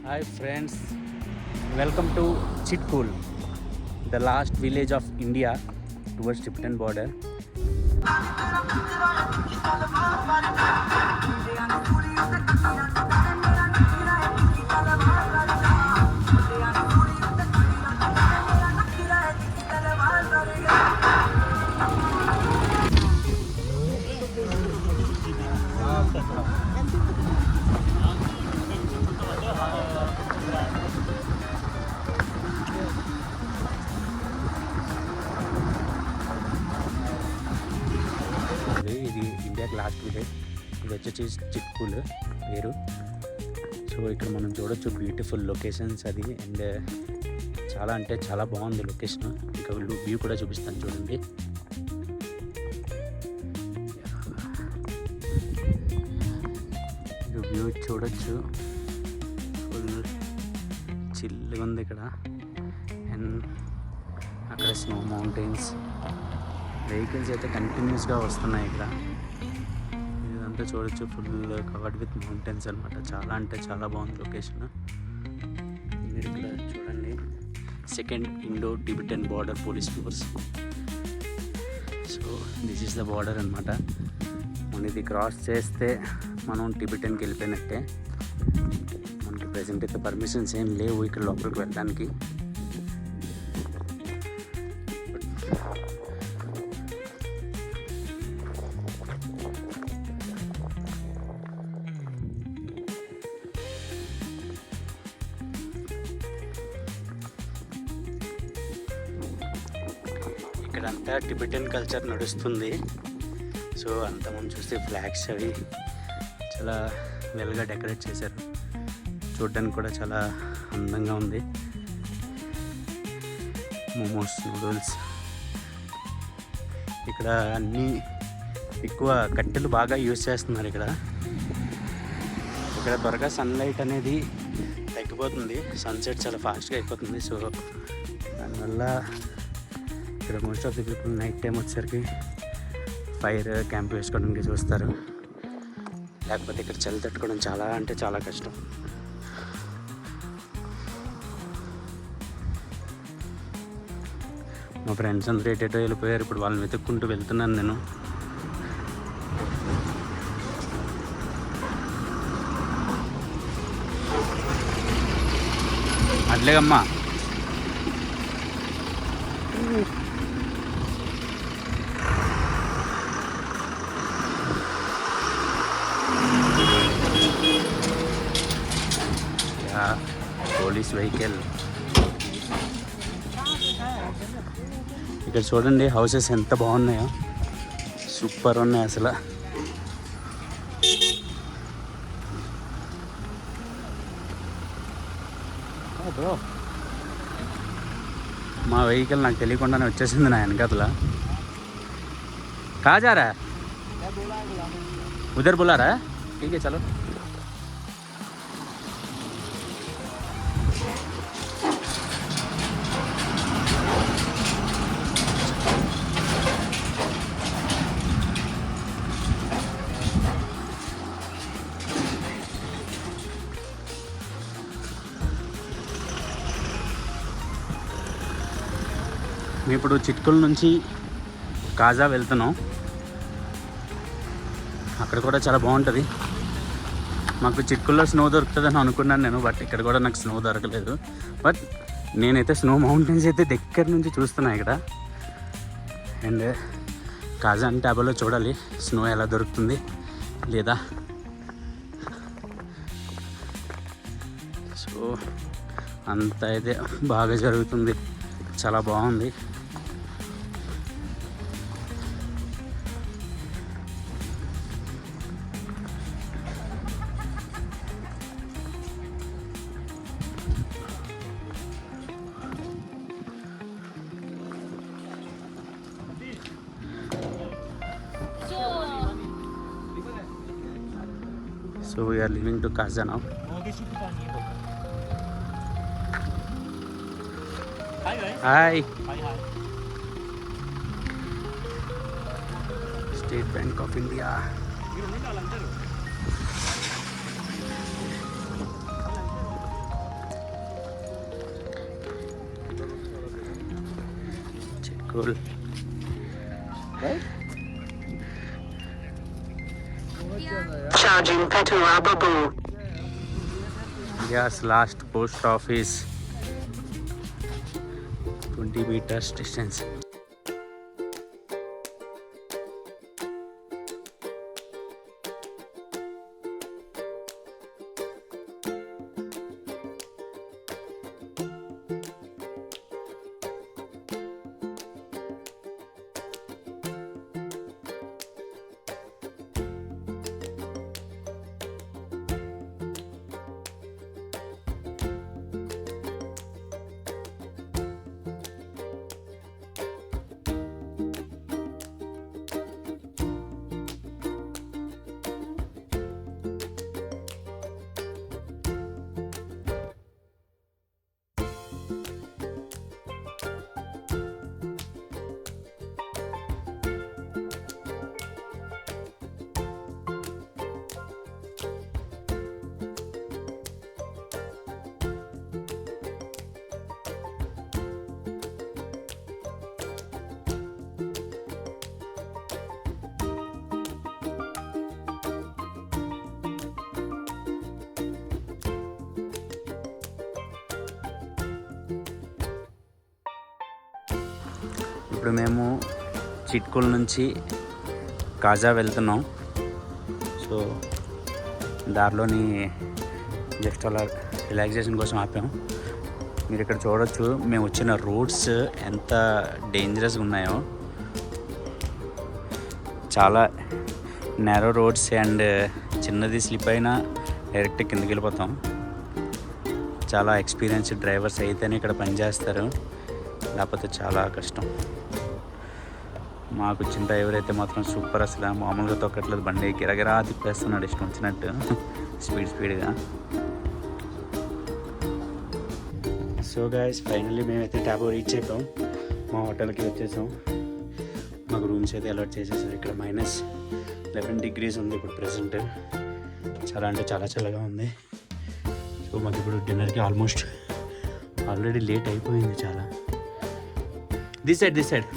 Hi friends, welcome to Chitkul, the last village of India towards Tibetan border. ఇది ఇండియాకి last village. ఇది వచ్చేసి చిట్కూల్ పేరు. సో ఇక్కడ మనం చూడొచ్చు బ్యూటిఫుల్ లొకేషన్స్ అది. అండ్ చాలా అంటే చాలా బాగుంది లొకేషన్. ఇంకా వ్యూ కూడా చూపిస్తాను చూడండి. వ్యూ చూడొచ్చు, ఫుల్ చిల్గా ఉంది ఇక్కడ. అండ్ అక్కడ స్నో మౌంటైన్స్, వెహికల్స్ అయితే కంటిన్యూస్గా వస్తున్నాయి ఇక్కడ. ఇదంతా చూడొచ్చు, ఫుల్ కవర్డ్ విత్ మౌంటైన్స్ అనమాట. చాలా అంటే చాలా బాగుంది లొకేషన్. మీరు ఇక్కడ చూడండి, second Indo Tibetan border police force. So this is the border అనమాట. మనం ఇది క్రాస్ చేస్తే మనం టిబెటన్కి వెళ్ళిపోయినట్టే. మనకి ప్రజెంట్ అయితే పర్మిషన్స్ ఏం లేవు ఇక్కడ లోపలికి వెళ్ళడానికి. ఇక్కడంతా టిబెటన్ కల్చర్ నడుస్తుంది. సో అంతా మనం చూస్తే ఫ్లాగ్స్ అవి చాలా వెల్గా డెకరేట్ చేశారు. చూడడానికి కూడా చాలా అందంగా ఉంది. మోమోస్, నూడిల్స్, ఇక్కడ అన్నీ ఎక్కువ కట్టెలు బాగా యూజ్ చేస్తున్నారు. ఇక్కడ త్వరగా సన్లైట్ అనేది తగ్గిపోతుంది, సన్సెట్ చాలా ఫాస్ట్గా అయిపోతుంది. సో దానివల్ల ఇక్కడ most of the people night time వచ్చేసరికి ఫైర్ క్యాంప్ వేసుకోవడానికి చూస్తారు. లేకపోతే ఇక్కడ చలి తట్టుకోవడం చాలా అంటే చాలా కష్టం. మా ఫ్రెండ్స్ అందరూ ఎటేటో వెళ్ళిపోయారు. ఇప్పుడు వాళ్ళని వెతుక్కుంటూ వెళ్తున్నాను నేను. అట్లేగమ్మా, పోలీస్ వెహికల్. ఇక్కడ చూడండి హౌసెస్ ఎంత బాగున్నాయో, సూపర్ ఉన్నాయి అసలు. బ్రో, మా వెహికల్ నాకు తెలియకుండానే వచ్చేసింది నా వెనకాతల. కాజారా ఉదర్ బులారా, ఠీకే చలో. మేము ఇప్పుడు చిట్కుల్ నుంచి కాజా వెళ్తున్నాం. అక్కడ కూడా చాలా బాగుంటుంది. మాకు చిట్కుల్లో స్నో దొరుకుతుందని అనుకున్నాను నేను, బట్ ఇక్కడ కూడా నాకు స్నో దొరకలేదు. బట్ నేనైతే స్నో మౌంటైన్స్ అయితే దగ్గర నుంచి చూస్తున్నాను ఇక్కడ. అండ్ కాజా అంటే ట్యాబ్లో చూడాలి స్నో ఎలా దొరుకుతుంది లేదా. సో అంత అయితే బాగా జరుగుతుంది, చాలా బాగుంది. So we are leaving to Kaza now. Hi. State Bank of India. Cool. Charging petrol bubble. India's last post office. 20 meters distance. ఇప్పుడు మేము చిట్కుల నుంచి కాజా వెళ్తున్నాం. సో దారిలోని జస్ట్ అలా రిలాక్సేషన్ కోసం ఆపాము. మీరు ఇక్కడ చూడొచ్చు మేము వచ్చిన రోడ్స్ ఎంత డేంజరస్గా ఉన్నాయో. చాలా నేరో రోడ్స్ అండ్ చిన్నది స్లిప్ అయినా డైరెక్ట్ కిందకి వెళ్ళిపోతాం. చాలా ఎక్స్పీరియన్స్డ్ డ్రైవర్స్ అయితేనే ఇక్కడ పనిచేస్తారు, లేకపోతే చాలా కష్టం. మాకు వచ్చిన డ్రైవర్ అయితే మాత్రం సూపర్, అసలు మామూలుగా తొక్కట్లేదు, బండి గిరగిరా తిప్పేస్తున్నాడు ఇష్టం వచ్చినట్టు స్పీడ్గా. సో గైస్, ఫైనల్లీ మేమైతే టాబో రీచ్ అయిపోయాం. మా హోటల్కి వచ్చేసాం. మాకు రూమ్స్ అయితే అలాట్ చేసేసారు. ఇక్కడ -11 degrees ఉంది ఇప్పుడు ప్రెసెంట్. చాలా అంటే చాలా చల్లగా ఉంది. సో మాకు ఇప్పుడు డిన్నర్కి ఆల్రెడీ లేట్ అయిపోయింది చాలా. This side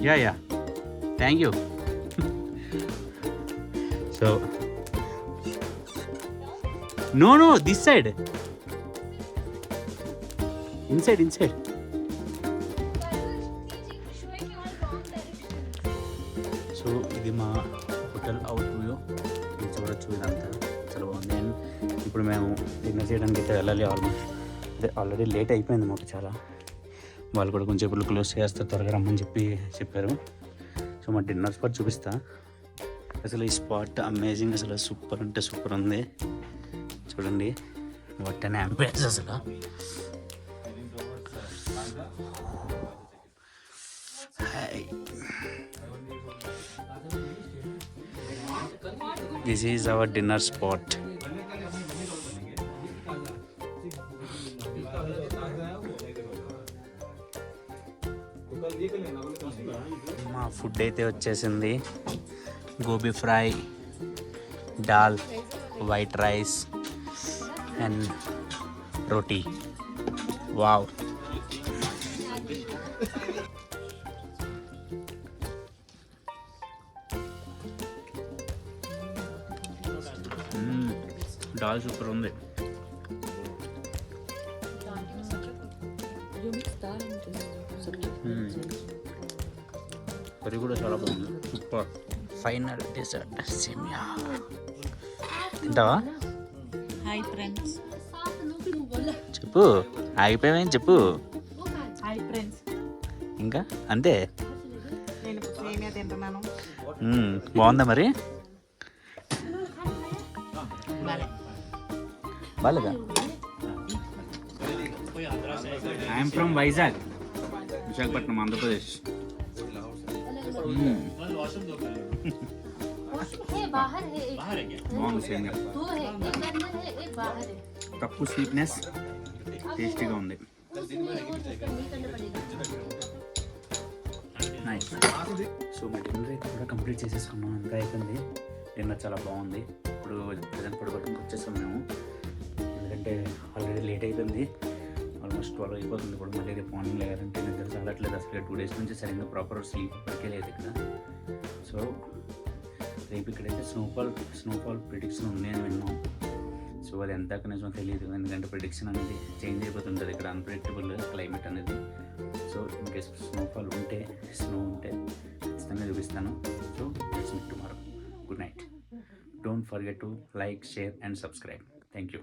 yeah thank you. So no this side, inside. So ఇది మా హోటల్ అవుట్ వ్యూ. ఇది చూడొచ్చు, ఇదంతా చాలా బాగుంది. అండ్ ఇప్పుడు మేము డిన్నర్ చేయడానికి అయితే వెళ్ళాలి. ఆల్రెడీ లేట్ అయిపోయింది మాకు చాలా. వాళ్ళు కూడా కొంచెం ఇప్పుడు క్లోజ్ చేస్తారు, త్వరగా రమ్మని చెప్పారు. సో మా డిన్నర్ స్పాట్ చూపిస్తా. అసలు ఈ స్పాట్ అమేజింగ్, అసలు సూపర్ అంటే సూపర్ ఉంది. చూడండి వాట్ అన్ యాంబియన్స్ అసలు. This is our dinner spot. మా ఫుడ్ అయితే వచ్చేసింది. Gobi fry, dal, white rice and roti. Wow, dal super ఉంది. కర్రీ కూడా చాలా బాగుంది, సూపర్. ఫైనల్ డెజర్ట్ సేమియా. తింటావా? Hi friends. చెప్పు, ఆగిపోయామని చెప్పు. Hi friends. ఇంకా అంతే. నేను సేమియా తింటున్నాను. బాగుందా మరి? బాలేదా? I'm from Vizag, Visakhapatnam, Andhra Pradesh. బాగుంది సేమియా. తక్కువ స్వీట్నెస్, టేస్టీగా ఉంది. నైస్. సో మా డిన్నర్ అయితే కూడా కంప్లీట్ చేసేసుకున్నాం, అంతా అయిపోయింది. డిన్నర్ చాలా బాగుంది. ఇప్పుడు ప్రజెంట్ పడుకోవడానికి వచ్చేసాం మేము, ఎందుకంటే ఆల్రెడీ లేట్ అయిపోయింది. ఆల్మోస్ట్ 12 అయిపోతుంది కూడా. మళ్ళీ రేపు మార్నింగ్ లేదంటే నిద్ర చాలట్లేదు అసలు. 2 days నుంచి సరిగ్గా ప్రాపర్ స్లీప్ వరకే లేదు ఇక్కడ. సో రేపు ఇక్కడైతే స్నోఫాల్ ప్రిడిక్షన్ ఉంది అని విన్నాం. సో అది ఎంతకు నిజమో తెలియదు, ఎందుకంటే ప్రిడిక్షన్ అనేది చేంజ్ అయిపోతుంటుంది ఇక్కడ, అన్ప్రెడిక్టబుల్ క్లైమేట్ అనేది. సో ఇన్ కేస్ స్నో ఉంటే ఖచ్చితంగా చూపిస్తాను. So let's meet tomorrow. Good night. Don't forget to like, share and subscribe. Thank you.